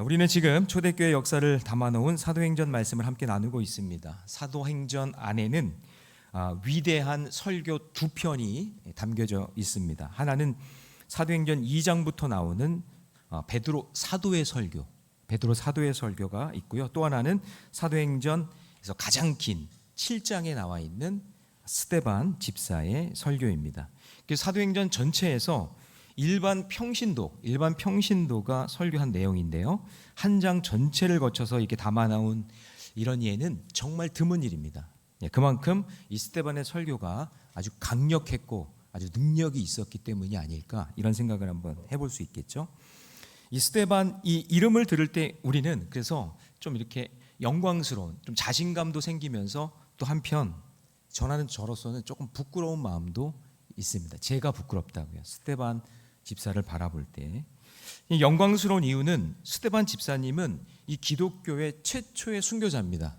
우리는 지금 초대교회 역사를 담아놓은 사도행전 말씀을 함께 나누고 있습니다. 사도행전 안에는 위대한 설교 두 편이 담겨져 있습니다. 하나는 사도행전 2장부터 나오는 베드로 사도의 설교가 있고요. 또 하나는 사도행전에서 가장 긴 7장에 나와 있는 스데반 집사의 설교입니다. 사도행전 전체에서 일반 평신도가 설교한 내용인데요. 한 장 전체를 거쳐서 이렇게 담아 나온 이런 예는 정말 드문 일입니다. 그만큼 이 스데반의 설교가 아주 강력했고 아주 능력이 있었기 때문이 아닐까, 이런 생각을 한번 해볼 수 있겠죠. 이 스데반, 이 이름을 들을 때 우리는 그래서 좀 이렇게 영광스러운, 좀 자신감도 생기면서 또 한편 전하는 저로서는 조금 부끄러운 마음도 있습니다. 제가 부끄럽다고요. 스데반 집사를 바라볼 때. 이 영광스러운 이유는 스데반 집사님은 이 기독교의 최초의 순교자입니다.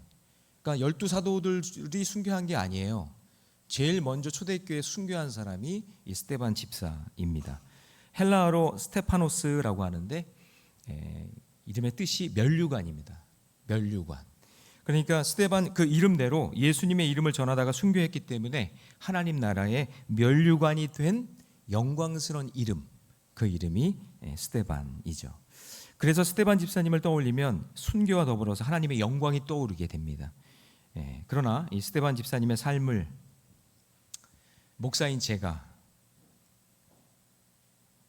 그러니까 12사도들이 순교한 게 아니에요. 제일 먼저 초대교회에 순교한 사람이 이 스데반 집사입니다. 헬라어로 스테파노스라고 하는데 이름의 뜻이 면류관입니다. 면류관. 그러니까 스데반 그 이름대로 예수님의 이름을 전하다가 순교했기 때문에 하나님 나라의 면류관이 된 영광스러운 이름, 그 이름이 스데반이죠. 그래서 스데반 집사님을 떠올리면 순교와 더불어서 하나님의 영광이 떠오르게 됩니다. 그러나 이 스데반 집사님의 삶을 목사인 제가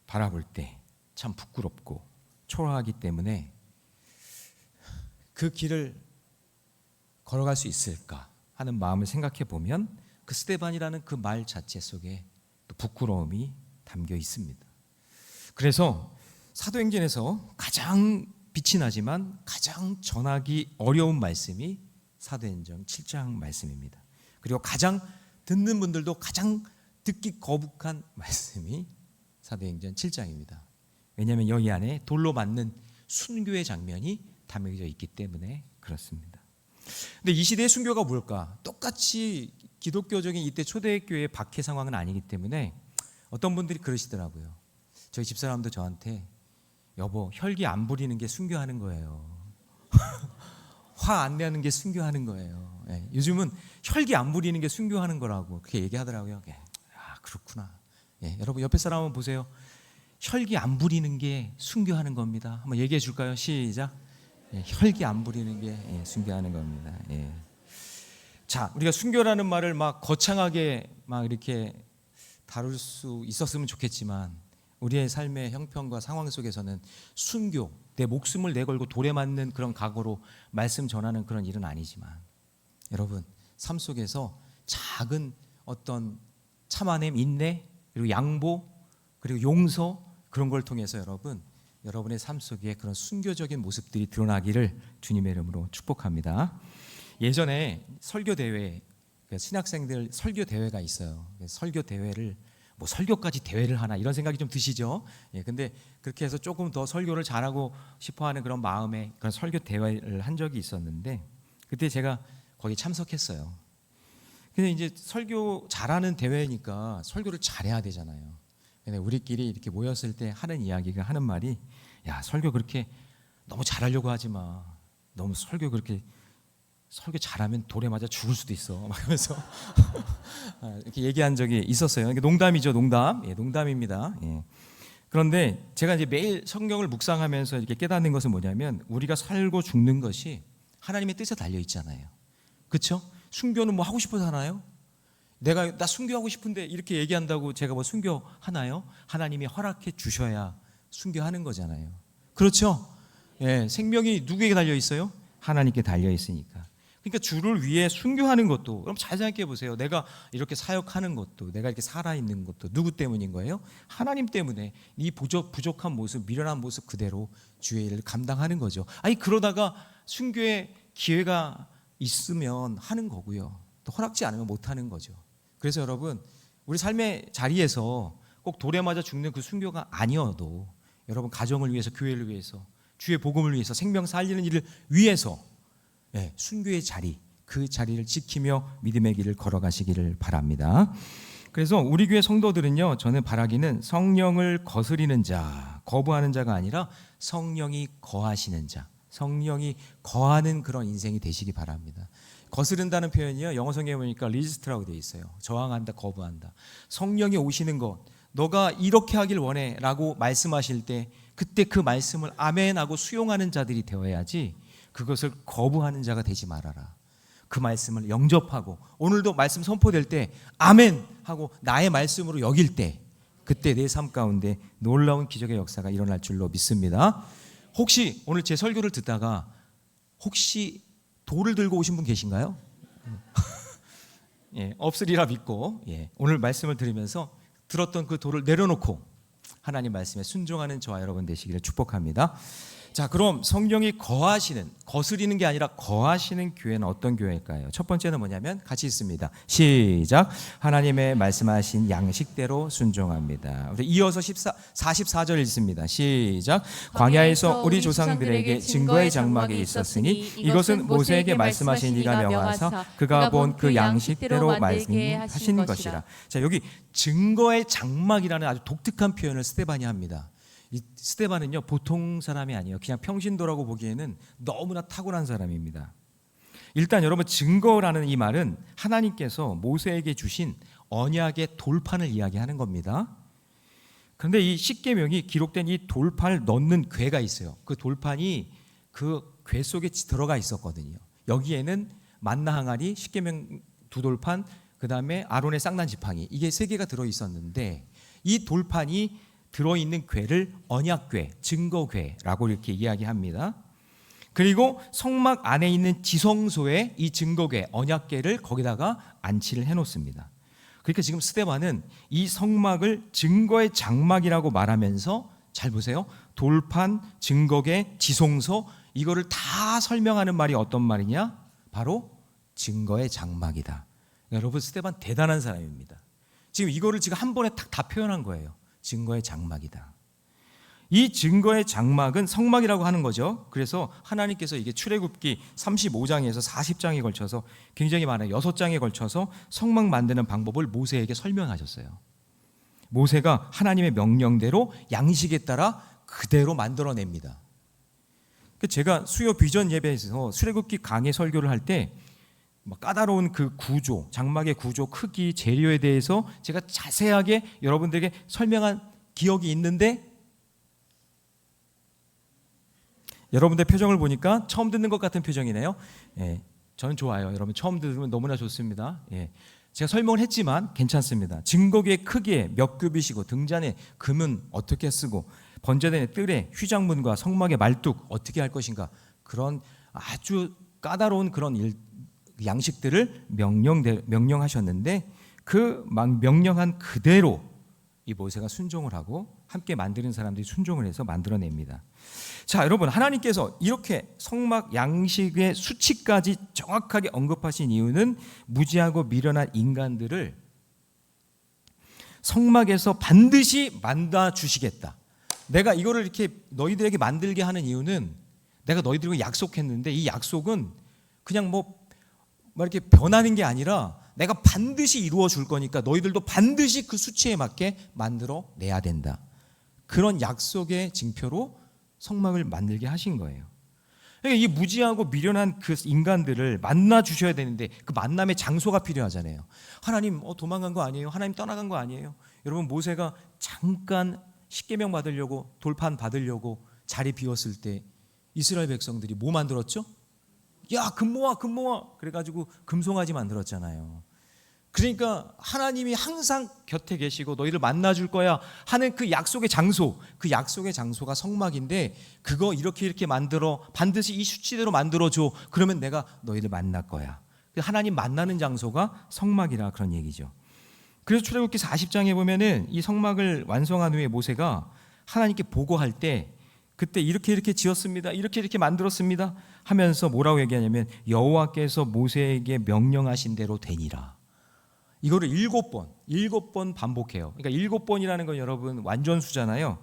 바라볼 때 참 부끄럽고 초라하기 때문에 그 길을 걸어갈 수 있을까 하는 마음을 생각해 보면 그 스데반이라는 그 말 자체 속에 또 부끄러움이 담겨 있습니다. 그래서 사도행전에서 가장 빛이 나지만 가장 전하기 어려운 말씀이 사도행전 7장 말씀입니다. 그리고 가장 듣는 분들도 가장 듣기 거북한 말씀이 사도행전 7장입니다. 왜냐하면 여기 안에 돌로 맞는 순교의 장면이 담겨져 있기 때문에 그렇습니다. 근데 이 시대의 순교가 뭘까? 똑같이 기독교적인 이때 초대교회의 박해 상황은 아니기 때문에 어떤 분들이 그러시더라고요. 저희 집사람도 저한테 여보, 혈기 안 부리는 게 순교하는 거예요. 화 안 내는 게 순교하는 거예요. 요즘은 혈기 안 부리는 게 순교하는 거라고 그렇게 얘기하더라고요. 그렇구나. 여러분 옆에 사람 한번 보세요. 혈기 안 부리는 게 순교하는 겁니다. 한번 얘기해 줄까요? 시작. 혈기 안 부리는 게 순교하는 겁니다. 자, 우리가 순교라는 말을 막 거창하게 막 이렇게 다룰 수 있었으면 좋겠지만 우리의 삶의 형편과 상황 속에서는 순교, 내 목숨을 내걸고 돌에 맞는 그런 각오로 말씀 전하는 그런 일은 아니지만 여러분 삶 속에서 작은 어떤 참아냄, 인내, 그리고 양보, 그리고 용서, 그런 걸 통해서 여러분의 삶 속에 그런 순교적인 모습들이 드러나기를 주님의 이름으로 축복합니다. 예전에 설교 대회, 신학생들 설교 대회가 있어요. 설교 대회를 뭐 설교까지 대회를 하나 이런 생각이 좀 드시죠? 근데 그렇게 해서 조금 더 설교를 잘하고 싶어하는 그런 마음에 그런 설교 대회를 한 적이 있었는데 그때 제가 거기 참석했어요. 근데 이제 설교 잘하는 대회니까 설교를 잘해야 되잖아요. 근데 우리끼리 이렇게 모였을 때 하는 말이, 야, 설교 그렇게 너무 잘하려고 하지 마. 너무 설교 잘하면 돌에 맞아 죽을 수도 있어. 막 하면서 이렇게 얘기한 적이 있었어요. 이게 농담이죠, 농담. 농담입니다. 그런데 제가 이제 매일 성경을 묵상하면서 이렇게 깨닫는 것은 뭐냐면 우리가 살고 죽는 것이 하나님의 뜻에 달려 있잖아요. 그렇죠? 순교는 뭐 하고 싶어서 하나요? 나 순교하고 싶은데 이렇게 얘기한다고 제가 뭐 순교하나요? 하나님이 허락해 주셔야 순교하는 거잖아요. 그렇죠? 생명이 누구에게 달려 있어요? 하나님께 달려 있으니까. 그러니까 주를 위해 순교하는 것도, 그럼 잘 생각해 보세요. 내가 이렇게 사역하는 것도, 내가 이렇게 살아있는 것도 누구 때문인 거예요? 하나님 때문에. 이 부족한 모습, 미련한 모습 그대로 주의 일을 감당하는 거죠. 그러다가 순교의 기회가 있으면 하는 거고요. 또 허락지 않으면 못 하는 거죠. 그래서 여러분, 우리 삶의 자리에서 꼭 돌에 맞아 죽는 그 순교가 아니어도 여러분 가정을 위해서, 교회를 위해서, 주의 복음을 위해서, 생명 살리는 일을 위해서 순교의 자리, 그 자리를 지키며 믿음의 길을 걸어가시기를 바랍니다. 그래서 우리 교회 성도들은요, 저는 바라기는 성령을 거스리는 자, 거부하는 자가 아니라 성령이 거하시는 자, 성령이 거하는 그런 인생이 되시기 바랍니다. 거스른다는 표현이요, 영어 성경에 보니까 리지스트라고 되어 있어요. 저항한다, 거부한다. 성령이 오시는 것, 너가 이렇게 하길 원해 라고 말씀하실 때 그때 그 말씀을 아멘 하고 수용하는 자들이 되어야지, 그것을 거부하는 자가 되지 말아라. 그 말씀을 영접하고 오늘도 말씀 선포될 때 아멘 하고 나의 말씀으로 여길 때, 그때 내 삶 가운데 놀라운 기적의 역사가 일어날 줄로 믿습니다. 혹시 오늘 제 설교를 듣다가 혹시 돌을 들고 오신 분 계신가요? 예, 없으리라 믿고, 예, 오늘 말씀을 들으면서 들었던 그 돌을 내려놓고 하나님 말씀에 순종하는 저와 여러분 되시기를 축복합니다. 자, 그럼 성령이 거하시는, 거스리는 게 아니라 거하시는 교회는 어떤 교회일까요? 첫 번째는 뭐냐면 같이 있습니다. 시작. 하나님의 말씀하신 양식대로 순종합니다. 우리 이어서 44절 읽습니다. 시작. 광야에서 우리 조상들에게 증거의 장막이 있었으니 이것은 모세에게 말씀하신 이가 명하사 그가 본 그 양식대로 말씀하신 것이라. 자, 여기 증거의 장막이라는 아주 독특한 표현을 스데반이 합니다. 이 스데반은요, 보통 사람이 아니에요. 그냥 평신도라고 보기에는 너무나 탁월한 사람입니다. 일단 여러분, 증거라는 이 말은 하나님께서 모세에게 주신 언약의 돌판을 이야기하는 겁니다. 그런데 이 십계명이 기록된 이 돌판을 넣는 궤가 있어요. 그 돌판이 그 궤 속에 들어가 있었거든요. 여기에는 만나 항아리, 십계명 두 돌판, 그 다음에 아론의 쌍난 지팡이, 이게 세 개가 들어 있었는데 이 돌판이 들어있는 궤를 언약궤, 증거궤라고 이렇게 이야기합니다. 그리고 성막 안에 있는 지성소에 이 증거궤, 언약궤를 거기다가 안치를 해놓습니다. 그러니까 지금 스데반은 이 성막을 증거의 장막이라고 말하면서, 잘 보세요, 돌판, 증거궤, 지성소, 이거를 다 설명하는 말이 어떤 말이냐? 바로 증거의 장막이다. 여러분, 스데반 대단한 사람입니다. 지금 이거를 지금 한 번에 다 표현한 거예요. 증거의 장막이다. 이 증거의 장막은 성막이라고 하는 거죠. 그래서 하나님께서 이게 출애굽기 35장에서 40장에 걸쳐서 굉장히 많아요. 6장에 걸쳐서 성막 만드는 방법을 모세에게 설명하셨어요. 모세가 하나님의 명령대로 양식에 따라 그대로 만들어냅니다. 제가 수요 비전 예배에서 출애굽기 강의 설교를 할 때 까다로운 그 구조, 장막의 구조, 크기, 재료에 대해서 제가 자세하게 여러분들에게 설명한 기억이 있는데, 여러분들 표정을 보니까 처음 듣는 것 같은 표정이네요. 예, 저는 좋아요. 여러분 처음 들으면 너무나 좋습니다. 예, 제가 설명을 했지만 괜찮습니다. 증거궤의 크기에 몇 규빗이고 등잔에 금은 어떻게 쓰고 번제단의 뜰에 휘장문과 성막의 말뚝 어떻게 할 것인가, 그런 아주 까다로운 그런 양식들을 명령하셨는데 그 명령한 그대로 이 모세가 순종을 하고 함께 만드는 사람들이 순종을 해서 만들어냅니다. 자, 여러분, 하나님께서 이렇게 성막 양식의 수치까지 정확하게 언급하신 이유는 무지하고 미련한 인간들을 성막에서 반드시 만나 주시겠다. 내가 이거를 이렇게 너희들에게 만들게 하는 이유는 내가 너희들과 약속했는데 이 약속은 그냥 뭐 이렇게 변하는 게 아니라 내가 반드시 이루어 줄 거니까 너희들도 반드시 그 수치에 맞게 만들어 내야 된다. 그런 약속의 징표로 성막을 만들게 하신 거예요. 그러니까 이 무지하고 미련한 그 인간들을 만나 주셔야 되는데 그 만남의 장소가 필요하잖아요. 하나님 도망간 거 아니에요? 하나님 떠나간 거 아니에요? 여러분, 모세가 잠깐 십계명 받으려고, 돌판 받으려고 자리 비웠을 때 이스라엘 백성들이 뭐 만들었죠? 야, 금 모아 그래가지고 금송아지 만들었잖아요. 그러니까 하나님이 항상 곁에 계시고 너희를 만나줄 거야 하는 그 약속의 장소, 그 약속의 장소가 성막인데, 그거 이렇게 만들어, 반드시 이 수치대로 만들어줘, 그러면 내가 너희를 만날 거야. 하나님 만나는 장소가 성막이라, 그런 얘기죠. 그래서 출애굽기 40장에 보면은 이 성막을 완성한 후에 모세가 하나님께 보고할 때 그때 이렇게 지었습니다, 이렇게 만들었습니다 하면서 뭐라고 얘기하냐면 여호와께서 모세에게 명령하신 대로 되니라. 이거를 7번 반복해요. 그러니까 7번이라는 건 여러분 완전수잖아요.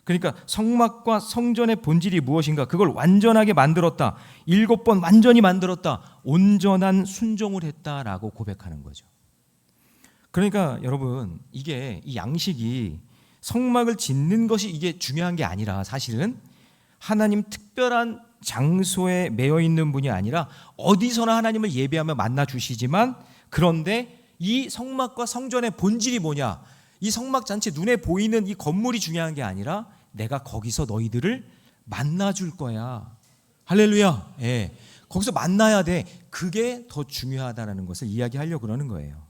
그러니까 성막과 성전의 본질이 무엇인가, 그걸 완전하게 만들었다, 7번 완전히 만들었다, 온전한 순종을 했다라고 고백하는 거죠. 그러니까 여러분, 이게 이 양식이 성막을 짓는 것이 이게 중요한 게 아니라, 사실은 하나님 특별한 장소에 매여 있는 분이 아니라 어디서나 하나님을 예배하며 만나 주시지만, 그런데 이 성막과 성전의 본질이 뭐냐, 이 성막 잔치 눈에 보이는 이 건물이 중요한 게 아니라 내가 거기서 너희들을 만나 줄 거야. 할렐루야. 예. 거기서 만나야 돼. 그게 더 중요하다는 것을 이야기하려고 그러는 거예요.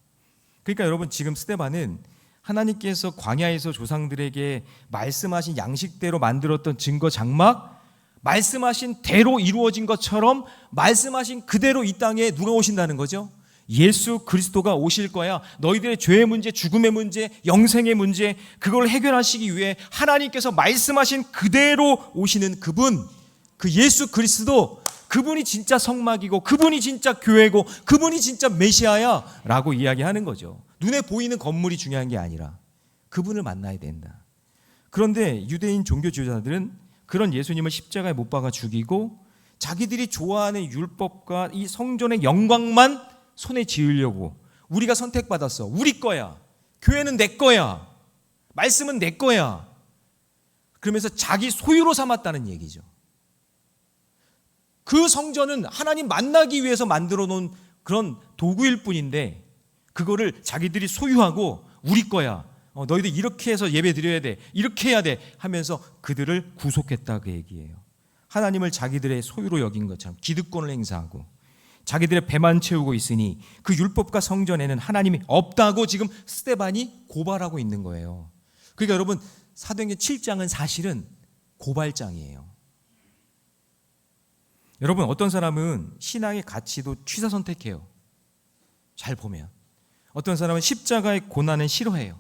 그러니까 여러분, 지금 스데반은 하나님께서 광야에서 조상들에게 말씀하신 양식대로 만들었던 증거 장막, 말씀하신 대로 이루어진 것처럼 말씀하신 그대로 이 땅에 누가 오신다는 거죠? 예수 그리스도가 오실 거야. 너희들의 죄의 문제, 죽음의 문제, 영생의 문제, 그걸 해결하시기 위해 하나님께서 말씀하신 그대로 오시는 그분, 그 예수 그리스도, 그분이 진짜 성막이고 그분이 진짜 교회고 그분이 진짜 메시아야 라고 이야기하는 거죠. 눈에 보이는 건물이 중요한 게 아니라 그분을 만나야 된다. 그런데 유대인 종교 지도자들은 그런 예수님을 십자가에 못 박아 죽이고 자기들이 좋아하는 율법과 이 성전의 영광만 손에 쥐으려고, 우리가 선택받았어, 우리 거야, 교회는 내 거야, 말씀은 내 거야, 그러면서 자기 소유로 삼았다는 얘기죠. 그 성전은 하나님 만나기 위해서 만들어 놓은 그런 도구일 뿐인데 그거를 자기들이 소유하고 우리 거야, 너희들 이렇게 해서 예배 드려야 돼, 이렇게 해야 돼 하면서 그들을 구속했다, 그 얘기예요. 하나님을 자기들의 소유로 여긴 것처럼 기득권을 행사하고 자기들의 배만 채우고 있으니 그 율법과 성전에는 하나님이 없다고 지금 스데반이 고발하고 있는 거예요. 그러니까 여러분, 사도행전 7장은 사실은 고발장이에요. 여러분, 어떤 사람은 신앙의 가치도 취사 선택해요. 잘 보면 어떤 사람은 십자가의 고난은 싫어해요.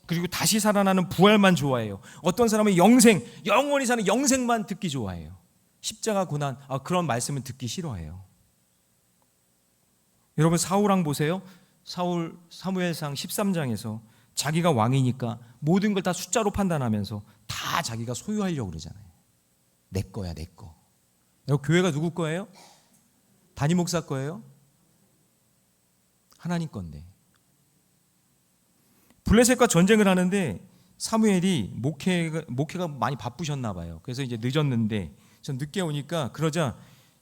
그리고 다시 살아나는 부활만 좋아해요. 어떤 사람은 영생, 영원히 사는 영생만 듣기 좋아해요. 십자가 고난, 그런 말씀은 듣기 싫어해요. 여러분, 사울왕 보세요. 사무엘상 13장에서 자기가 왕이니까 모든 걸 다 숫자로 판단하면서 다 자기가 소유하려고 그러잖아요. 내 거야, 내 거. 여러분, 교회가 누구 거예요? 담임 목사 거예요? 하나님 건데. 블레셋과 전쟁을 하는데 사무엘이 목회가 많이 바쁘셨나 봐요. 그래서 이제 늦었는데 전 늦게 오니까, 그러자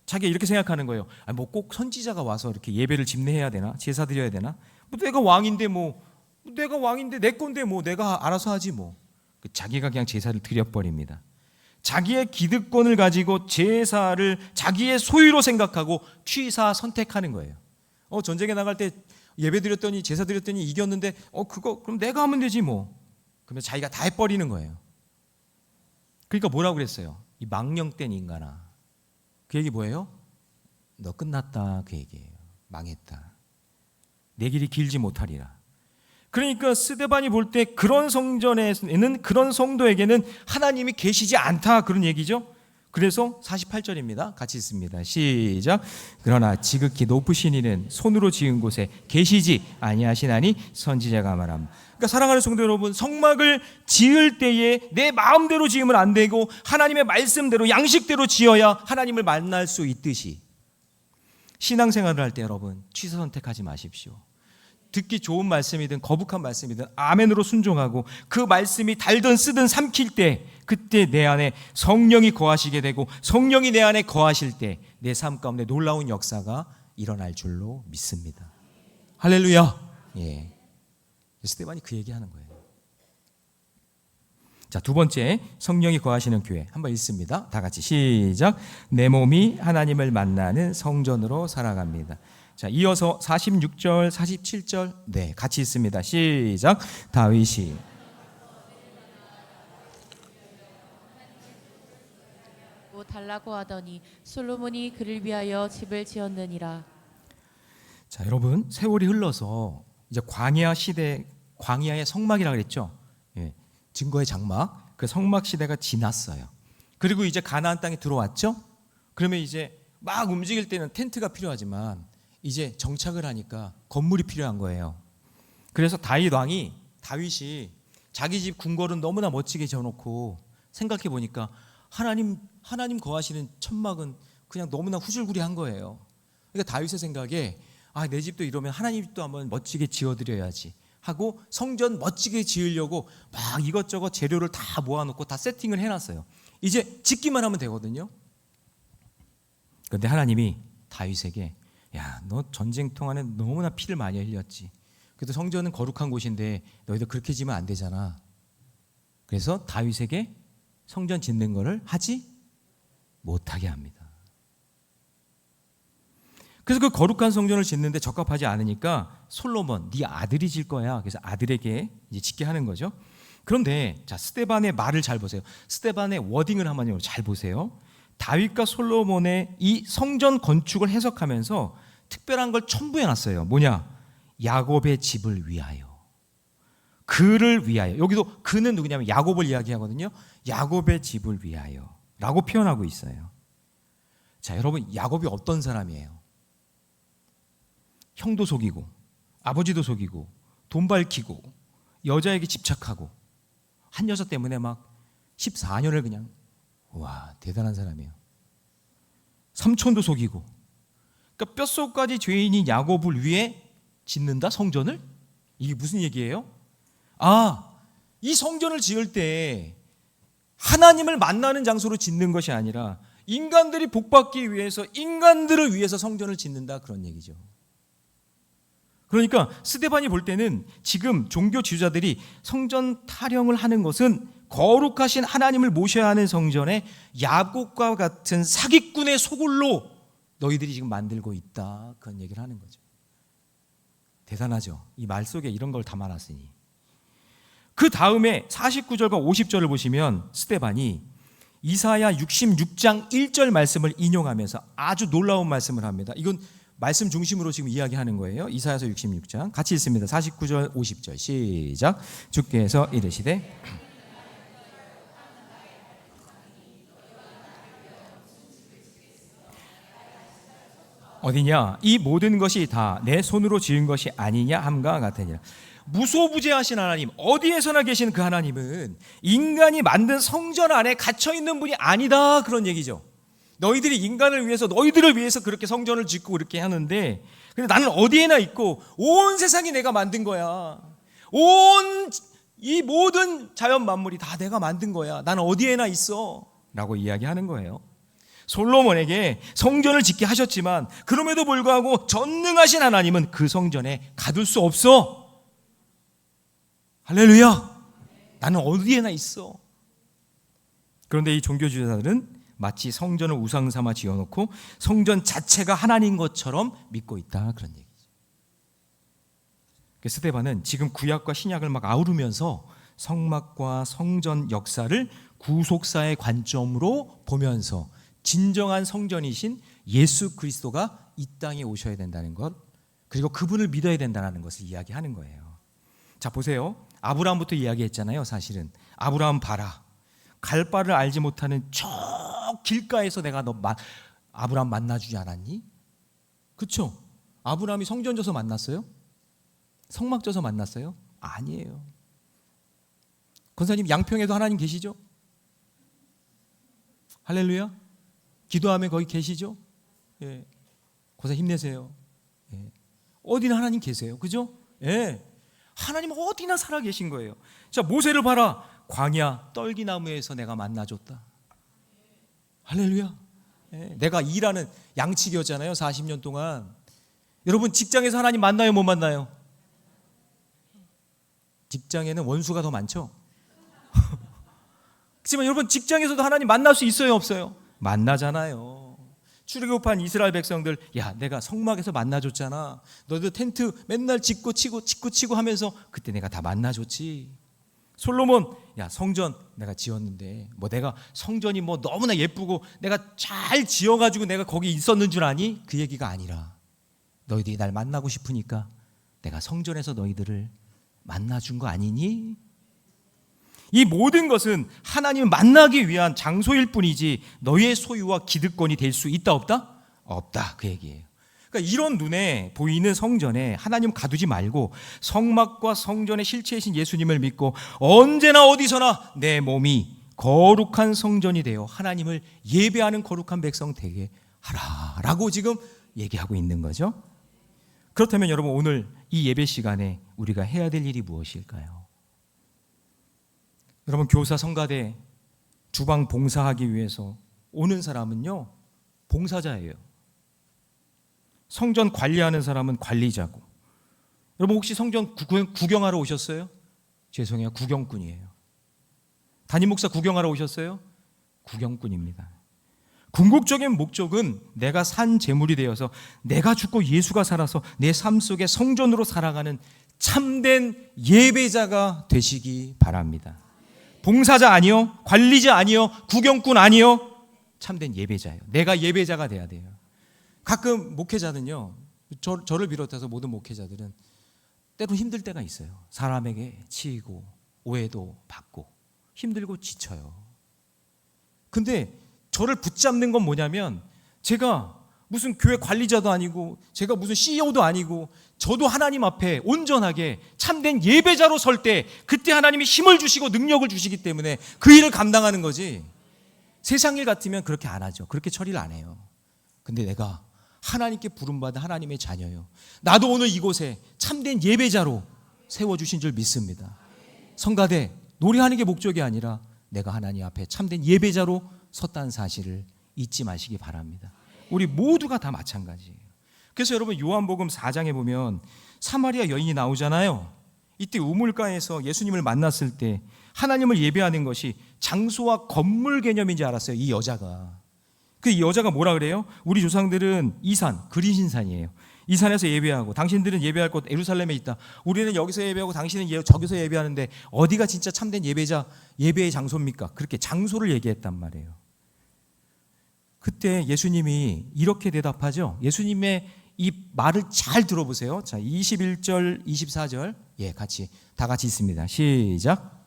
자기가 이렇게 생각하는 거예요. 뭐 꼭 선지자가 와서 이렇게 예배를 집례해야 되나? 제사 드려야 되나? 내가 왕인데 내가 왕인데 내 건데 내가 알아서 하지 뭐. 자기가 그냥 제사를 드려버립니다. 자기의 기득권을 가지고 제사를 자기의 소유로 생각하고 취사 선택하는 거예요. 전쟁에 나갈 때 예배 드렸더니, 제사 드렸더니 이겼는데 그거 그럼 내가 하면 되지 뭐. 그러면 자기가 다 해버리는 거예요. 그러니까 뭐라고 그랬어요? 이 망령된 인간아. 그 얘기 뭐예요? 너 끝났다, 그 얘기예요. 망했다. 내 길이 길지 못하리라. 그러니까 스데반이 볼 때 그런 성전에는, 그런 성도에게는 하나님이 계시지 않다, 그런 얘기죠. 그래서 48절입니다. 같이 읽습니다. 시작. 그러나 지극히 높으신 이는 손으로 지은 곳에 계시지 아니하시나니 선지자가 말함. 그러니까 사랑하는 성도 여러분, 성막을 지을 때에 내 마음대로 지으면 안 되고 하나님의 말씀대로, 양식대로 지어야 하나님을 만날 수 있듯이, 신앙생활을 할 때 여러분 취사 선택하지 마십시오. 듣기 좋은 말씀이든 거북한 말씀이든 아멘으로 순종하고 그 말씀이 달든 쓰든 삼킬 때, 그때 내 안에 성령이 거하시게 되고 성령이 내 안에 거하실 때 내 삶 가운데 놀라운 역사가 일어날 줄로 믿습니다. 할렐루야. 예. 스데반이 그 얘기하는 거예요. 자, 두 번째, 성령이 거하시는 교회 한번 읽습니다. 다 같이 시작. 내 몸이 하나님을 만나는 성전으로 살아갑니다. 자, 이어서 46절, 47절 네, 같이 읽습니다. 시작. 다윗이 달라고 하더니 솔로몬이 그를 위하여 집을 지었느니라. 자, 여러분, 세월이 흘러서 이제 광야 시대, 광야의 성막이라고 그랬죠. 예, 증거의 장막, 그 성막 시대가 지났어요. 그리고 이제 가나안 땅에 들어왔죠. 그러면 이제 막 움직일 때는 텐트가 필요하지만 이제 정착을 하니까 건물이 필요한 거예요. 그래서 다윗이 자기 집 궁궐은 너무나 멋지게 지어놓고 생각해 보니까 하나님 거하시는 천막은 그냥 너무나 후줄구리한 거예요. 그러니까 다윗의 생각에 내 집도 이러면 하나님 집도 한번 멋지게 지어드려야지 하고 성전 멋지게 지으려고 막 이것저것 재료를 다 모아놓고 다 세팅을 해놨어요. 이제 짓기만 하면 되거든요. 그런데 하나님이 다윗에게 너 전쟁통 안에 너무나 피를 많이 흘렸지. 그래도 성전은 거룩한 곳인데 너희들 그렇게 지면 안 되잖아. 그래서 다윗에게 성전 짓는 거를 하지 못하게 합니다. 그래서 그 거룩한 성전을 짓는데 적합하지 않으니까 솔로몬, 네 아들이 질 거야. 그래서 아들에게 이제 짓게 하는 거죠. 그런데 자, 스데반의 말을 잘 보세요. 스데반의 워딩을 한번 잘 보세요. 다윗과 솔로몬의 이 성전 건축을 해석하면서 특별한 걸 첨부해 놨어요. 뭐냐? 야곱의 집을 위하여. 그를 위하여. 여기도 그는 누구냐면 야곱을 이야기하거든요. 야곱의 집을 위하여 라고 표현하고 있어요. 자, 여러분, 야곱이 어떤 사람이에요? 형도 속이고 아버지도 속이고 돈 밝히고 여자에게 집착하고 한 여자 때문에 막 14년을 그냥 대단한 사람이에요. 삼촌도 속이고. 그러니까 뼛속까지 죄인인 야곱을 위해 짓는다, 성전을? 이게 무슨 얘기예요? 이 성전을 지을 때 하나님을 만나는 장소로 짓는 것이 아니라 인간들이 복받기 위해서 인간들을 위해서 성전을 짓는다, 그런 얘기죠. 그러니까 스데반이 볼 때는 지금 종교 지도자들이 성전 타령을 하는 것은 거룩하신 하나님을 모셔야 하는 성전에 야곱과 같은 사기꾼의 소굴로 너희들이 지금 만들고 있다, 그런 얘기를 하는 거죠. 대단하죠. 이 말 속에 이런 걸 담아놨으니. 그 다음에 49절과 50절을 보시면 스데반이 이사야 66장 1절 말씀을 인용하면서 아주 놀라운 말씀을 합니다. 이건 말씀 중심으로 지금 이야기하는 거예요. 이사야서 66장 같이 읽습니다. 49절 50절 시작. 주께서 이르시되 어디냐? 이 모든 것이 다 내 손으로 지은 것이 아니냐 함과 같으니라. 무소부재하신 하나님, 어디에서나 계신 그 하나님은 인간이 만든 성전 안에 갇혀 있는 분이 아니다, 그런 얘기죠. 너희들이 인간을 위해서, 너희들을 위해서 그렇게 성전을 짓고 그렇게 하는데, 근데 나는 어디에나 있고 온 세상이 내가 만든 거야. 온 이 모든 자연 만물이 다 내가 만든 거야. 나는 어디에나 있어 라고 이야기하는 거예요. 솔로몬에게 성전을 짓게 하셨지만 그럼에도 불구하고 전능하신 하나님은 그 성전에 가둘 수 없어. 할렐루야. 나는 어디에나 있어. 그런데 이 종교주의자들은 마치 성전을 우상 삼아 지어놓고 성전 자체가 하나님 것처럼 믿고 있다, 그런 얘기죠. 스데반은 지금 구약과 신약을 막 아우르면서 성막과 성전 역사를 구속사의 관점으로 보면서 진정한 성전이신 예수 그리스도가 이 땅에 오셔야 된다는 것, 그리고 그분을 믿어야 된다는 것을 이야기하는 거예요. 자, 보세요. 아브라함부터 이야기했잖아요. 사실은 아브라함 봐라, 갈 바를 알지 못하는 저 길가에서 내가 아브라함 만나주지 않았니? 그렇죠? 아브라함이 성전 져서 만났어요? 성막 져서 만났어요? 아니에요. 권사님, 양평에도 하나님 계시죠? 할렐루야. 기도하면 거기 계시죠? 예. 권사님 힘내세요. 예. 어디나 하나님 계세요. 그죠? 예. 하나님 어디나 살아 계신 거예요. 자, 모세를 봐라. 광야 떨기나무에서 내가 만나줬다. 할렐루야. 예. 내가 일하는 양치기였잖아요. 40년 동안. 여러분, 직장에서 하나님 만나요, 못 만나요? 직장에는 원수가 더 많죠? 하지만 여러분, 직장에서도 하나님 만날 수 있어요, 없어요? 만나잖아요. 출애굽한 이스라엘 백성들, 야, 내가 성막에서 만나줬잖아. 너희들 텐트 맨날 짓고 치고 하면서 그때 내가 다 만나줬지. 솔로몬, 야, 성전 내가 지었는데 뭐 내가 성전이 뭐 너무나 예쁘고 내가 잘 지어가지고 내가 거기 있었는 줄 아니? 그 얘기가 아니라 너희들이 날 만나고 싶으니까 내가 성전에서 너희들을 만나준 거 아니니? 이 모든 것은 하나님을 만나기 위한 장소일 뿐이지 너희의 소유와 기득권이 될 수 있다, 없다? 없다, 그 얘기예요. 그러니까 이런 눈에 보이는 성전에 하나님 가두지 말고 성막과 성전의 실체이신 예수님을 믿고 언제나 어디서나 내 몸이 거룩한 성전이 되어 하나님을 예배하는 거룩한 백성 되게 하라라고 지금 얘기하고 있는 거죠. 그렇다면 여러분 오늘 이 예배 시간에 우리가 해야 될 일이 무엇일까요? 여러분 교사 성가대 주방 봉사하기 위해서 오는 사람은요 봉사자예요. 성전 관리하는 사람은 관리자고. 여러분 혹시 성전 구경하러 오셨어요? 죄송해요, 구경꾼이에요. 담임 목사 구경하러 오셨어요? 구경꾼입니다. 궁극적인 목적은 내가 산 제물이 되어서 내가 죽고 예수가 살아서 내 삶 속에 성전으로 살아가는 참된 예배자가 되시기 바랍니다. 봉사자 아니요, 관리자 아니요, 구경꾼 아니요, 참된 예배자예요. 내가 예배자가 돼야 돼요. 가끔 목회자는요, 저를 비롯해서 모든 목회자들은 때로 힘들 때가 있어요. 사람에게 치이고 오해도 받고 힘들고 지쳐요. 근데 저를 붙잡는 건 뭐냐면 제가 무슨 교회 관리자도 아니고 제가 무슨 CEO도 아니고 저도 하나님 앞에 온전하게 참된 예배자로 설 때 그때 하나님이 힘을 주시고 능력을 주시기 때문에 그 일을 감당하는 거지, 세상 일 같으면 그렇게 안 하죠. 그렇게 처리를 안 해요. 근데 내가 하나님께 부름받은 하나님의 자녀요, 나도 오늘 이곳에 참된 예배자로 세워주신 줄 믿습니다. 성가대 노래하는 게 목적이 아니라 내가 하나님 앞에 참된 예배자로 섰다는 사실을 잊지 마시기 바랍니다. 우리 모두가 다 마찬가지예요. 그래서 여러분 요한복음 4장에 보면 사마리아 여인이 나오잖아요. 이때 우물가에서 예수님을 만났을 때 하나님을 예배하는 것이 장소와 건물 개념인지 알았어요. 이 여자가. 이 여자가 뭐라 그래요? 우리 조상들은 이 산, 그리신 산이에요. 이 산에서 예배하고 당신들은 예배할 곳 예루살렘에 있다. 우리는 여기서 예배하고 당신은 저기서 예배하는데 어디가 진짜 참된 예배의 장소입니까? 그렇게 장소를 얘기했단 말이에요. 그때 예수님이 이렇게 대답하죠. 예수님의 이 말을 잘 들어보세요. 자, 21절, 24절. 예, 다 같이 있습니다. 시작.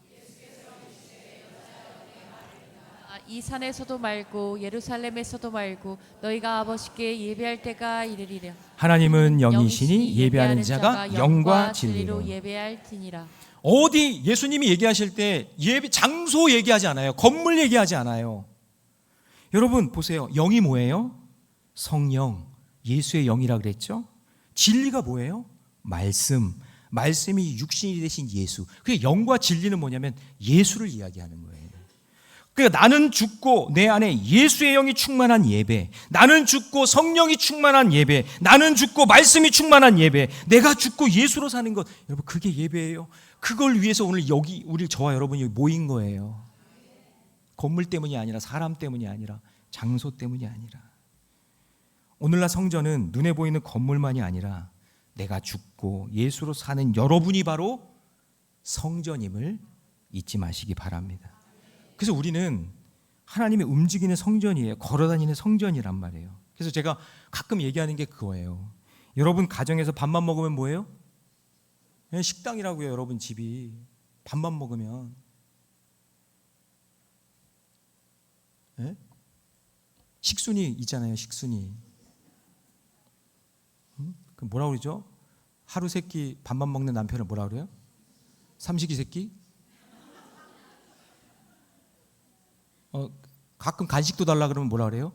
이 산에서도 말고 예루살렘에서도 말고 너희가 아버지께 예배할 때가 이르리라. 하나님은 영이시니 예배하는 자가 영과 진리로 예배할지니라. 어디 예수님이 얘기하실 때 장소 얘기하지 않아요. 건물 얘기하지 않아요. 여러분 보세요. 영이 뭐예요? 성령, 예수의 영이라 그랬죠. 진리가 뭐예요? 말씀이 육신이 되신 예수. 그 영과 진리는 뭐냐면 예수를 이야기하는 거예요. 그러니까 나는 죽고 내 안에 예수의 영이 충만한 예배, 나는 죽고 성령이 충만한 예배, 나는 죽고 말씀이 충만한 예배, 내가 죽고 예수로 사는 것, 여러분 그게 예배예요. 그걸 위해서 오늘 여기 저와 여러분이 모인 거예요. 건물 때문이 아니라 사람 때문이 아니라 장소 때문이 아니라. 오늘날 성전은 눈에 보이는 건물만이 아니라 내가 죽고 예수로 사는 여러분이 바로 성전임을 잊지 마시기 바랍니다. 그래서 우리는 하나님의 움직이는 성전이에요. 걸어다니는 성전이란 말이에요. 그래서 제가 가끔 얘기하는 게 그거예요. 여러분 가정에서 밥만 먹으면 뭐예요? 식당이라고요. 여러분 집이 밥만 먹으면. 네? 식순이 있잖아요. 식순이. 그 뭐라고 그러죠? 하루 세 끼 밥만 먹는 남편을 뭐라고 그래요? 삼식이 새끼? 가끔 간식도 달라 그러면 뭐라 그래요?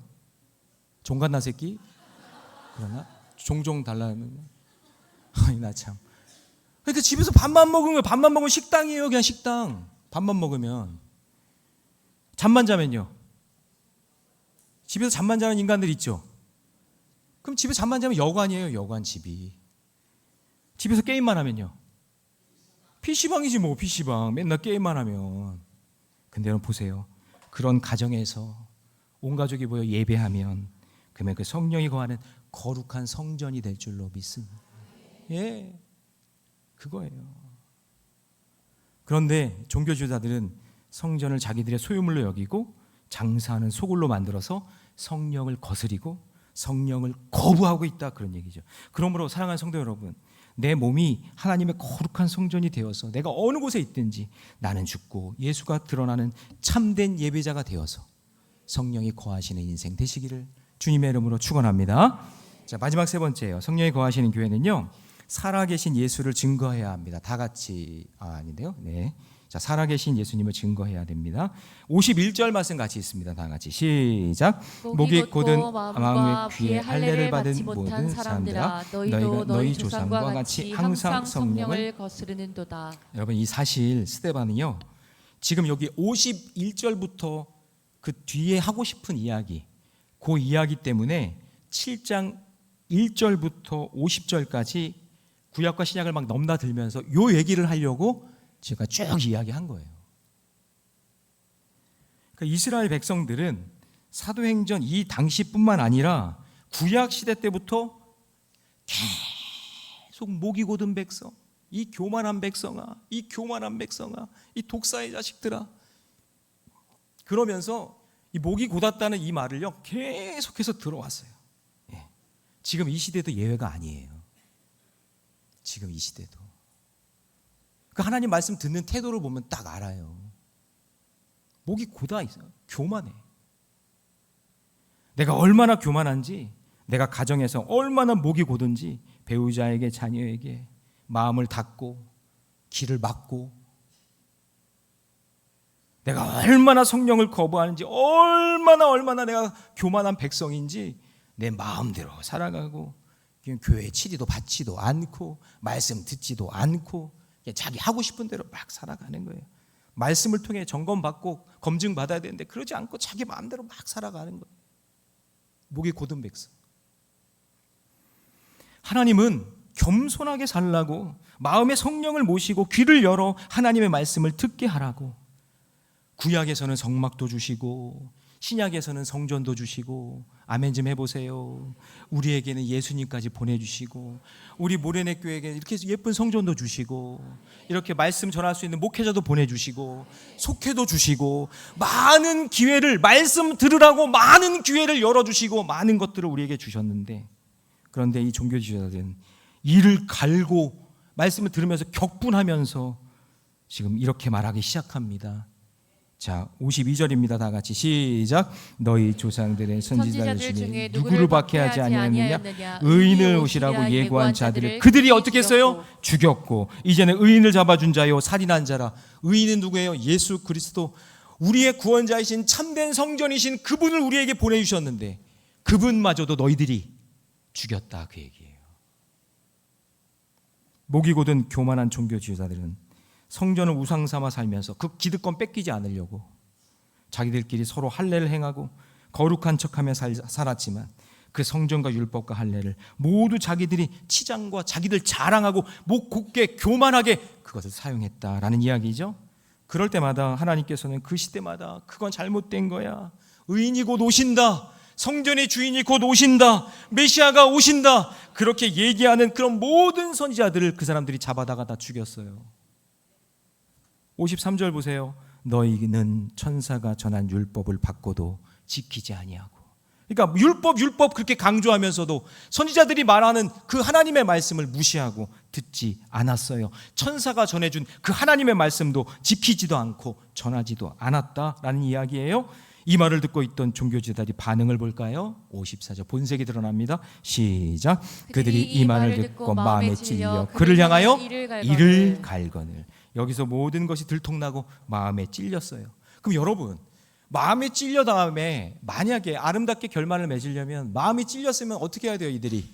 종갓나 새끼? 그러나? 종종 달라면 아니 나 참. 그러니까 집에서 밥만 먹으면 식당이에요. 그냥 식당. 밥만 먹으면. 잠만 자면요. 집에서 잠만 자는 인간들 있죠. 그럼 집에서 잠만 자면 여관이에요. 여관 집이. 집에서 게임만 하면요. PC방이지 뭐. PC방. 맨날 게임만 하면. 근데 여러분 보세요. 그런 가정에서 온 가족이 모여 예배하면 그러면 그 성령이 거하는 거룩한 성전이 될 줄로 믿습니다. 예, 그거예요. 그런데 종교주의자들은 성전을 자기들의 소유물로 여기고 장사하는 소굴로 만들어서 성령을 거스리고 성령을 거부하고 있다, 그런 얘기죠. 그러므로 사랑하는 성도 여러분, 내 몸이 하나님의 거룩한 성전이 되어서 내가 어느 곳에 있든지 나는 죽고 예수가 드러나는 참된 예배자가 되어서 성령이 거하시는 인생 되시기를 주님의 이름으로 축원합니다. 자, 마지막 세 번째예요. 성령이 거하시는 교회는요, 살아계신 예수를 증거해야 합니다. 다 같이 아닌데요. 네, 자, 살아계신 예수님을 증거해야 됩니다. 51절 말씀 같이 있습니다. 다 같이 시작. 목이 곧은 마음과 귀에 할례를 받은 모든 사람들아, 너희도 너희 조상과 같이 항상 성령을 거스르는도다. 여러분, 이 사실 스데반은요, 지금 여기 51절부터 그 뒤에 하고 싶은 이야기, 그 이야기 때문에 7장 1절부터 50절까지 구약과 신약을 막 넘나들면서 요 얘기를 하려고 제가 쭉 이야기한 거예요. 그러니까 이스라엘 백성들은 사도행전 이 당시뿐만 아니라 구약 시대 때부터 계속 목이 곧은 백성, 이 교만한 백성아, 이 교만한 백성아, 이 독사의 자식들아, 그러면서 이 목이 곧았다는 이 말을요 계속해서 들어왔어요. 예. 지금 이 시대도 예외가 아니에요. 지금 이 시대도. 그 하나님 말씀 듣는 태도를 보면 딱 알아요. 목이 곧아 있어요. 교만해. 내가 얼마나 교만한지, 내가 가정에서 얼마나 목이 곧은지 배우자에게, 자녀에게 마음을 닫고 길을 막고, 내가 얼마나 성령을 거부하는지, 얼마나 내가 교만한 백성인지 내 마음대로 살아가고, 교회 치리도 받지도 않고 말씀 듣지도 않고 그냥 자기 하고 싶은 대로 막 살아가는 거예요. 말씀을 통해 점검받고 검증받아야 되는데 그러지 않고 자기 마음대로 막 살아가는 거예요. 목이 곧은 백성. 하나님은 겸손하게 살라고 마음의 성령을 모시고 귀를 열어 하나님의 말씀을 듣게 하라고, 구약에서는 성막도 주시고 신약에서는 성전도 주시고, 아멘 좀 해보세요. 우리에게는 예수님까지 보내주시고, 우리 모래내 교회에게 이렇게 예쁜 성전도 주시고, 이렇게 말씀 전할 수 있는 목회자도 보내주시고, 속회도 주시고, 많은 기회를, 말씀 들으라고 많은 기회를 열어주시고 많은 것들을 우리에게 주셨는데, 그런데 이 종교 지도자들은 이를 갈고 말씀을 들으면서 격분하면서 지금 이렇게 말하기 시작합니다. 자, 52절입니다. 다 같이 시작. 너희 조상들의 선지자들 중에 누구를 박해하지 아니하였느냐? 의인을 오시라고 예고한 자들을 그들이 어떻게 했어요? 죽였고, 이제는 의인을 잡아준 자요 살인한 자라. 의인은 누구예요? 예수 그리스도, 우리의 구원자이신 참된 성전이신 그분을 우리에게 보내주셨는데 그분마저도 너희들이 죽였다, 그 얘기예요. 목이 곧은 교만한 종교 지도자들은 성전을 우상 삼아 살면서 그 기득권 뺏기지 않으려고 자기들끼리 서로 할례를 행하고 거룩한 척하며 살았지만, 그 성전과 율법과 할례를 모두 자기들이 치장과 자기들 자랑하고 목 곧게 교만하게 그것을 사용했다라는 이야기죠. 그럴 때마다 하나님께서는 그 시대마다 그건 잘못된 거야, 의인이 곧 오신다, 성전의 주인이 곧 오신다, 메시아가 오신다, 그렇게 얘기하는 그런 모든 선지자들을 그 사람들이 잡아다가 다 죽였어요. 53절 보세요. 너희는 천사가 전한 율법을 받고도 지키지 아니하고. 그러니까 율법 그렇게 강조하면서도 선지자들이 말하는 그 하나님의 말씀을 무시하고 듣지 않았어요. 천사가 전해준 그 하나님의 말씀도 지키지도 않고 전하지도 않았다라는 이야기예요. 이 말을 듣고 있던 종교지도자들이 반응을 볼까요? 54절 본색이 드러납니다. 시작. 그들이 이 말을 듣고 마음에 찔려 그를 향하여 이를 갈거늘. 여기서 모든 것이 들통나고 마음에 찔렸어요. 그럼 여러분, 마음에 찔려 다음에 만약에 아름답게 결말을 맺으려면, 마음이 찔렸으면 어떻게 해야 돼요? 이들이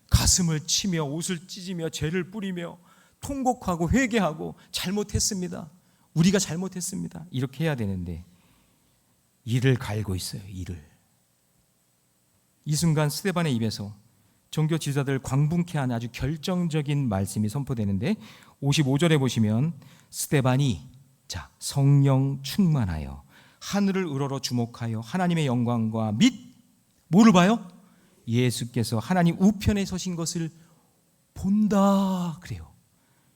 가슴을 치며 옷을 찢으며 죄를 뿌리며 통곡하고 회개하고 잘못했습니다, 우리가 잘못했습니다, 이렇게 해야 되는데 이를 갈고 있어요. 이를. 이 순간 스데반의 입에서 종교 지도자들을 광분케 하는 아주 결정적인 말씀이 선포되는데, 55절에 보시면 스데반이 자 성령 충만하여 하늘을 우러러 주목하여 하나님의 영광과 및 뭐를 봐요? 예수께서 하나님 우편에 서신 것을 본다 그래요.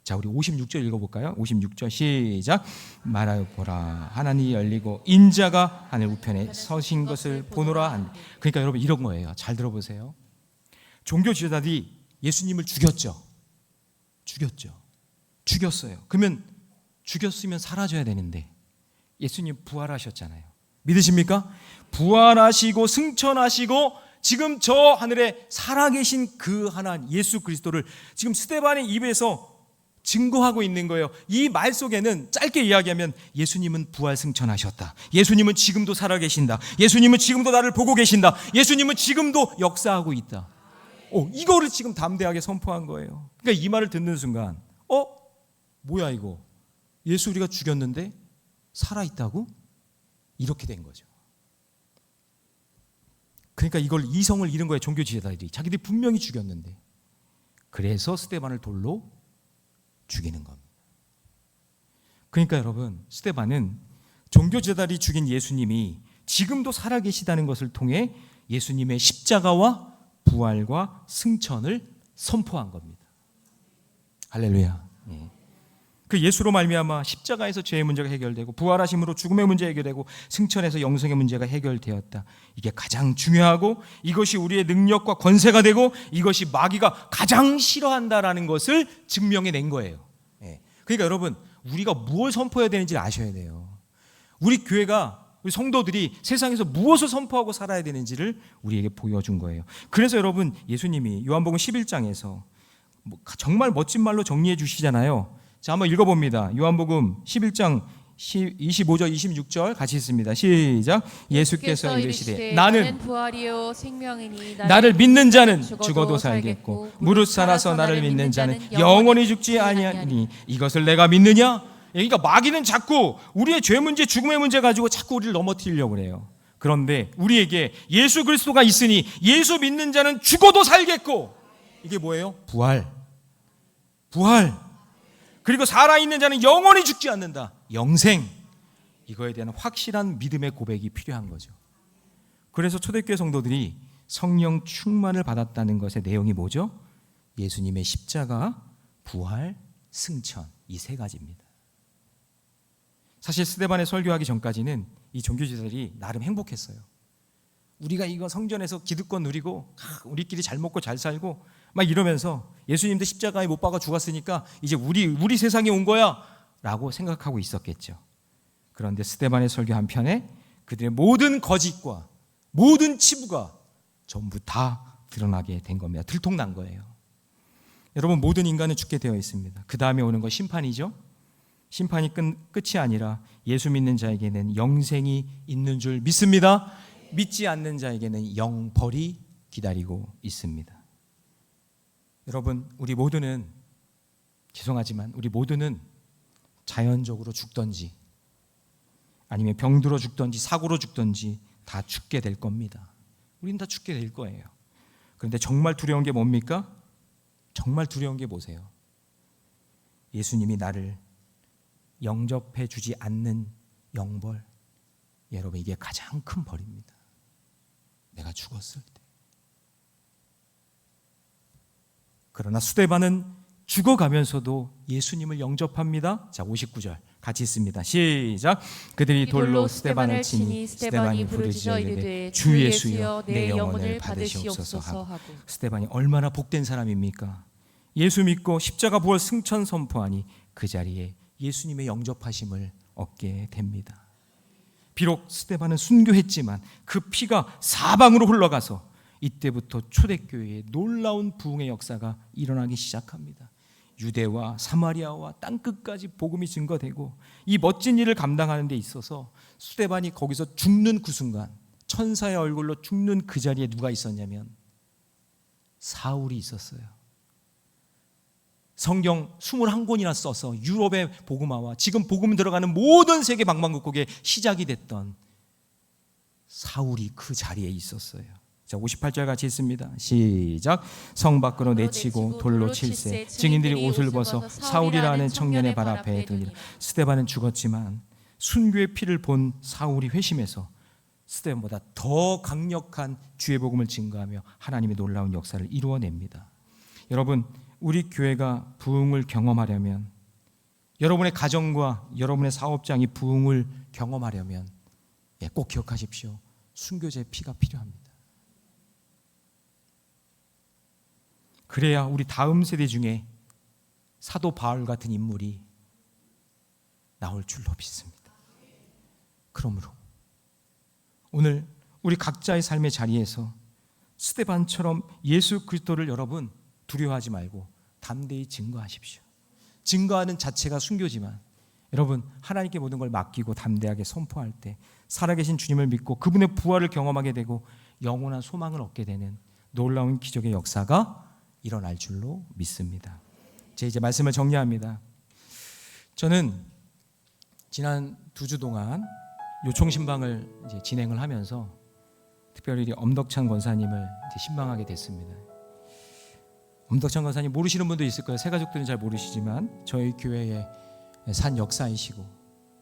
자, 우리 56절 읽어볼까요? 56절 시작. 말하여 보라, 하나님이 열리고 인자가 하늘 우편에 서신 것을 보노라 한다. 그러니까 여러분 이런 거예요. 잘 들어보세요. 종교 지도자들이 예수님을 죽였죠. 죽였어요. 그러면 죽였으면 사라져야 되는데 예수님 부활하셨잖아요. 믿으십니까? 부활하시고 승천하시고 지금 저 하늘에 살아계신 그 하나님 예수 그리스도를 지금 스데반의 입에서 증거하고 있는 거예요. 이 말 속에는 짧게 이야기하면 예수님은 부활 승천하셨다. 예수님은 지금도 살아계신다. 예수님은 지금도 나를 보고 계신다. 예수님은 지금도 역사하고 있다. 이거를 지금 담대하게 선포한 거예요. 그러니까 이 말을 듣는 순간 뭐야 이거? 예수 우리가 죽였는데 살아있다고? 이렇게 된 거죠. 그러니까 이걸 이성을 잃은 거예요. 종교 지도자들이. 자기들이 분명히 죽였는데. 그래서 스데반을 돌로 죽이는 겁니다. 그러니까 여러분, 스데반은 종교 지도자들이 죽인 예수님이 지금도 살아계시다는 것을 통해 예수님의 십자가와 부활과 승천을 선포한 겁니다. 할렐루야. 그 예수로 말미암아 십자가에서 죄의 문제가 해결되고 부활하심으로 죽음의 문제 해결되고 승천에서 영생의 문제가 해결되었다. 이게 가장 중요하고 이것이 우리의 능력과 권세가 되고 이것이 마귀가 가장 싫어한다라는 것을 증명해낸 거예요. 그러니까 여러분, 우리가 무엇을 선포해야 되는지를 아셔야 돼요. 우리 교회가, 우리 성도들이 세상에서 무엇을 선포하고 살아야 되는지를 우리에게 보여준 거예요. 그래서 여러분, 예수님이 요한복음 11장에서 정말 멋진 말로 정리해 주시잖아요. 자, 한번 읽어봅니다. 요한복음 11장 25절 26절 같이 있습니다. 시작. 예수께서 이르시되 나는 부활이요 생명이니 나를 믿는 자는 죽어도 살겠고 무릇 살아서 나를 믿는 자는 영원히 죽지 아니하니 이것을 내가 믿느냐? 그러니까 마귀는 자꾸 우리의 죄 문제, 죽음의 문제 가지고 자꾸 우리를 넘어뜨리려고 그래요. 그런데 우리에게 예수 그리스도가 있으니 예수 믿는 자는 죽어도 살겠고, 이게 뭐예요? 부활. 그리고 살아있는 자는 영원히 죽지 않는다. 영생. 이거에 대한 확실한 믿음의 고백이 필요한 거죠. 그래서 초대교회 성도들이 성령 충만을 받았다는 것의 내용이 뭐죠? 예수님의 십자가, 부활, 승천, 이 세 가지입니다. 사실 스데반에 설교하기 전까지는 이 종교지도자들이 나름 행복했어요. 우리가 이거 성전에서 기득권 누리고 우리끼리 잘 먹고 잘 살고 막 이러면서 예수님도 십자가에 못 박아 죽었으니까 이제 우리 세상에 온 거야 라고 생각하고 있었겠죠. 그런데 스데반의 설교 한편에 그들의 모든 거짓과 모든 치부가 전부 다 드러나게 된 겁니다. 들통난 거예요. 여러분, 모든 인간은 죽게 되어 있습니다. 그 다음에 오는 건 심판이죠. 심판이 끝이 아니라 예수 믿는 자에게는 영생이 있는 줄 믿습니다. 믿지 않는 자에게는 영벌이 기다리고 있습니다. 여러분, 우리 모두는, 죄송하지만 우리 모두는 자연적으로 죽던지 아니면 병들어 죽던지 사고로 죽던지 다 죽게 될 겁니다. 우리는 다 죽게 될 거예요. 그런데 정말 두려운 게 뭡니까? 정말 두려운 게 뭐세요? 예수님이 나를 영접해 주지 않는 영벌. 여러분, 이게 가장 큰 벌입니다. 내가 죽었을 때. 그러나 스데반은 죽어가면서도 예수님을 영접합니다. 자, 59절 같이 있습니다. 시작. 그들이 돌로 스데반을 치니 스데반이 부르짖어 이르되 주 예수여 내 영혼을 받으시옵소서 하고. 스데반이 얼마나 복된 사람입니까? 예수 믿고 십자가 부활 승천 선포하니 그 자리에 예수님의 영접하심을 얻게 됩니다. 비록 스데반은 순교했지만 그 피가 사방으로 흘러가서 이때부터 초대교회에 놀라운 부흥의 역사가 일어나기 시작합니다. 유대와 사마리아와 땅끝까지 복음이 증거되고 이 멋진 일을 감당하는 데 있어서 스데반이 거기서 죽는 그 순간, 천사의 얼굴로 죽는 그 자리에 누가 있었냐면 사울이 있었어요. 성경 21권이나 써서 유럽의 복음화와 지금 복음 들어가는 모든 세계 방방곡곡의 시작이 됐던 사울이 그 자리에 있었어요. 자, 58절 같이 있습니다. 시작. 성 밖으로 내치고 돌로 칠세 증인들이 옷을 벗어 사울이라는 청년의 발 앞에 두니라. 스데반은 죽었지만 순교의 피를 본 사울이 회심해서 스데반보다 더 강력한 주의 복음을 증거하며 하나님의 놀라운 역사를 이루어냅니다. 여러분, 우리 교회가 부흥을 경험하려면, 여러분의 가정과 여러분의 사업장이 부흥을 경험하려면 꼭 기억하십시오. 순교자의 피가 필요합니다. 그래야 우리 다음 세대 중에 사도 바울 같은 인물이 나올 줄로 믿습니다. 그러므로 오늘 우리 각자의 삶의 자리에서 스데반처럼 예수 그리스도를 여러분 두려워하지 말고 담대히 증거하십시오. 증거하는 자체가 순교지만 여러분 하나님께 모든 걸 맡기고 담대하게 선포할 때 살아계신 주님을 믿고 그분의 부활을 경험하게 되고 영원한 소망을 얻게 되는 놀라운 기적의 역사가 일어날 줄로 믿습니다. 제 이제 말씀을 정리합니다. 저는 지난 2주 동안 요청 신방을 이제 진행을 하면서 특별히 엄덕찬 권사님을 이제 신방하게 됐습니다. 엄덕찬 권사님 모르시는 분도 있을 거예요. 새가족들은 잘 모르시지만 저희 교회의 산 역사이시고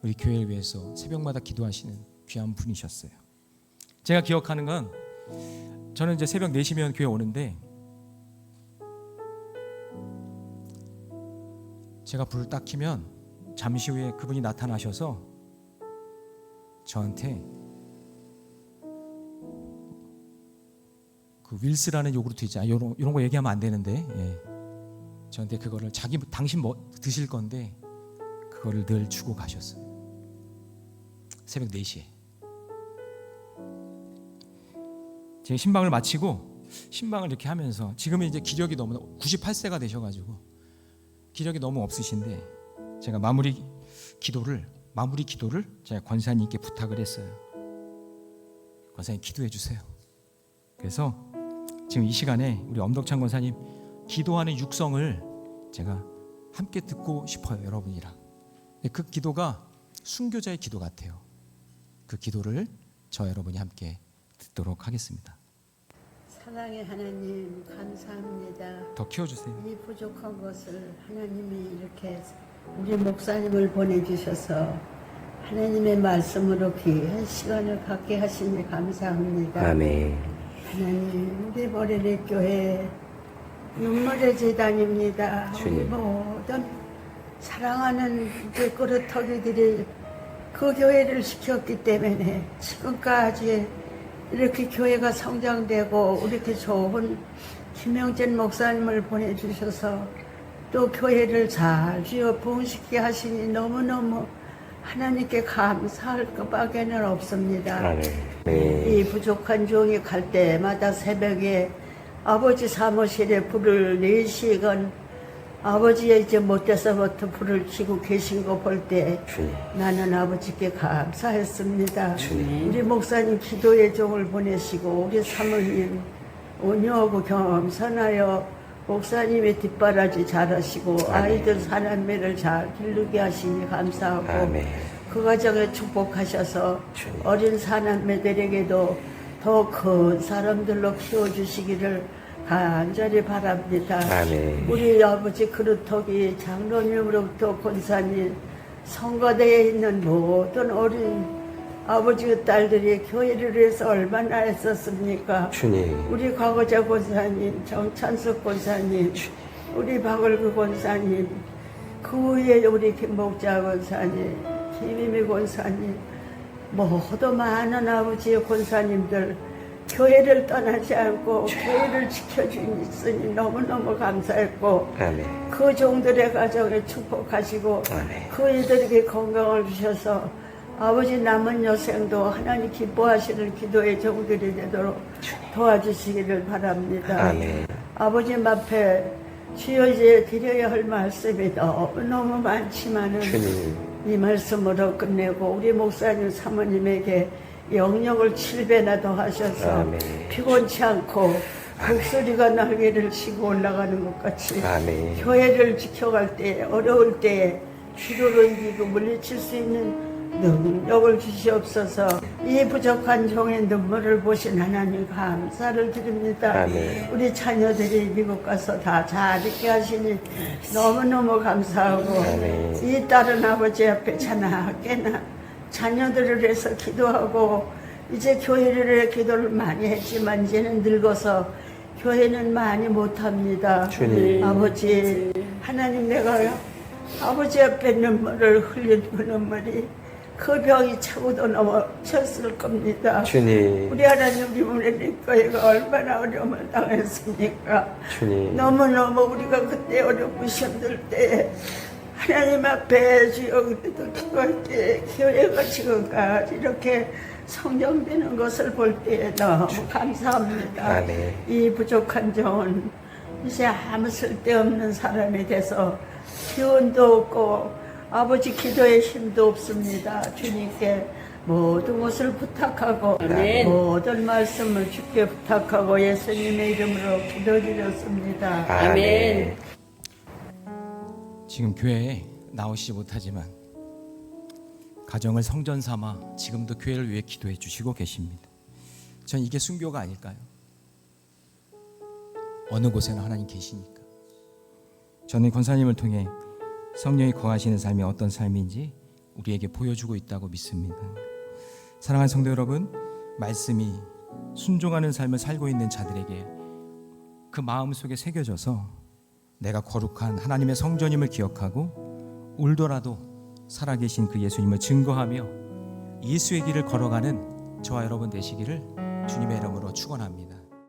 우리 교회를 위해서 새벽마다 기도하시는 귀한 분이셨어요. 제가 기억하는 건 저는 이제 새벽 4시면 교회 오는데 제가 불을 딱 켜면 잠시 후에 그분이 나타나셔서 저한테 그 윌스라는 요구르트 있지, 이런 거 얘기하면 안 되는데, 저한테 그거를 당신 뭐 드실 건데 그거를 늘 주고 가셨어요. 새벽 4시에. 제 신방을 마치고 신방을 이렇게 하면서 지금은 이제 기력이 너무 98세가 되셔가지고 기력이 너무 없으신데 제가 마무리 기도를 제가 권사님께 부탁을 했어요. 권사님 기도해 주세요. 그래서 지금 이 시간에 우리 엄덕찬 권사님 기도하는 육성을 제가 함께 듣고 싶어요, 여러분이랑. 그 기도가 순교자의 기도 같아요. 그 기도를 저 여러분이 함께 듣도록 하겠습니다. 사랑의 하나님 감사합니다. 더 키워주세요. 이 부족한 것을 하나님이 이렇게 우리 목사님을 보내주셔서 하나님의 말씀으로 귀한 시간을 갖게 하시니 감사합니다. 아멘. 하나님 우리 보레레 교회 눈물의 재단입니다. 우리 주님. 모든 사랑하는 우리 그릇터기들이 그 교회를 지켰기 때문에 지금까지 이렇게 교회가 성장되고 이렇게 좋은 김영진 목사님을 보내주셔서 또 교회를 잘 지어 부흥시키게 하시니 너무너무 하나님께 감사할 것밖에는 없습니다. 아멘. 네. 이 부족한 종이 갈 때마다 새벽에 아버지 사무실에 불을 4시간 아버지의 이제 못돼서부터 불을 켜고 계신 거 볼 때 주님. 나는 아버지께 감사했습니다. 주님. 우리 목사님 기도의 종을 보내시고 우리 사모님 온유하고 겸손하여 목사님의 뒷바라지 잘하시고 아이들 사남매를 잘 기르게 하시니 감사하고 아멘. 그 과정에 축복하셔서 주님. 어린 사남매들에게도 더 큰 사람들로 키워주시기를 간절히 바랍니다. 아멘. 우리 아버지 그루터기 장로님으로부터 권사님 성가대에 있는 모든 어린 아버지 딸들이 교회를 위해서 얼마나 애썼습니까? 주님. 우리 과거자 권사님, 정찬석 권사님, 우리 박을구 권사님, 그 위에 우리 김목자 권사님, 김희미 권사님, 모두 많은 아버지의 권사님들 교회를 떠나지 않고 교회를 지켜주니 너무너무 감사했고 아멘. 그 종들의 가정에 축복하시고 아멘. 그 이들에게 건강을 주셔서 아버지 남은 여생도 하나님 기뻐하시는 기도의 종들이 되도록 도와주시기를 바랍니다. 아멘. 아버님 앞에 주여 이제 드려야 할 말씀이 너무 많지만은 주님. 이 말씀으로 끝내고 우리 목사님 사모님에게 영역을 7배나 더 하셔서 아멘. 피곤치 않고 목소리가 날개를 치고 올라가는 것 같이 아멘. 교회를 지켜갈 때 어려울 때 기도로 이기고 물리칠 수 있는 능력을 주시옵소서. 이 부족한 종의 눈물을 보신 하나님 감사를 드립니다. 아멘. 우리 자녀들이 미국 가서 다 잘 있게 하시니 너무너무 감사하고 아멘. 이 딸은 아버지 앞에 자나깨나 자녀들을 위해서 기도하고 이제 교회를 위해 기도를 많이 했지만 이제는 늙어서 교회는 많이 못합니다. 주님. 아버지 하나님 내가 아버지 앞에 눈물을 흘린 그 눈물이 그 병이 차고도 넘어졌을 겁니다. 주님. 우리 하나님 우리 문해님과가 얼마나 어려움을 당했습니까? 주님. 너무너무 우리가 그때 어렵고 힘들 때 하나님 앞에 주여 그때도 기도할 때 교회가 지금까지 이렇게 성장되는 것을 볼 때 너무 감사합니다. 아멘. 이 부족한 종은 이제 아무 쓸데없는 사람이 돼서 기운도 없고 아버지 기도에 힘도 없습니다. 주님께 모든 것을 부탁하고 아멘. 모든 말씀을 주께 부탁하고 예수님의 이름으로 기도드렸습니다. 아멘. 지금 교회에 나오시지 못하지만 가정을 성전 삼아 지금도 교회를 위해 기도해 주시고 계십니다. 전 이게 순교가 아닐까요? 어느 곳에나 하나님 계시니까. 저는 권사님을 통해 성령이 거하시는 삶이 어떤 삶인지 우리에게 보여주고 있다고 믿습니다. 사랑하는 성도 여러분, 말씀이 순종하는 삶을 살고 있는 자들에게 그 마음속에 새겨져서 내가 거룩한 하나님의 성전임을 기억하고 울더라도 살아계신 그 예수님을 증거하며 예수의 길을 걸어가는 저와 여러분 되시기를 주님의 이름으로 축원합니다.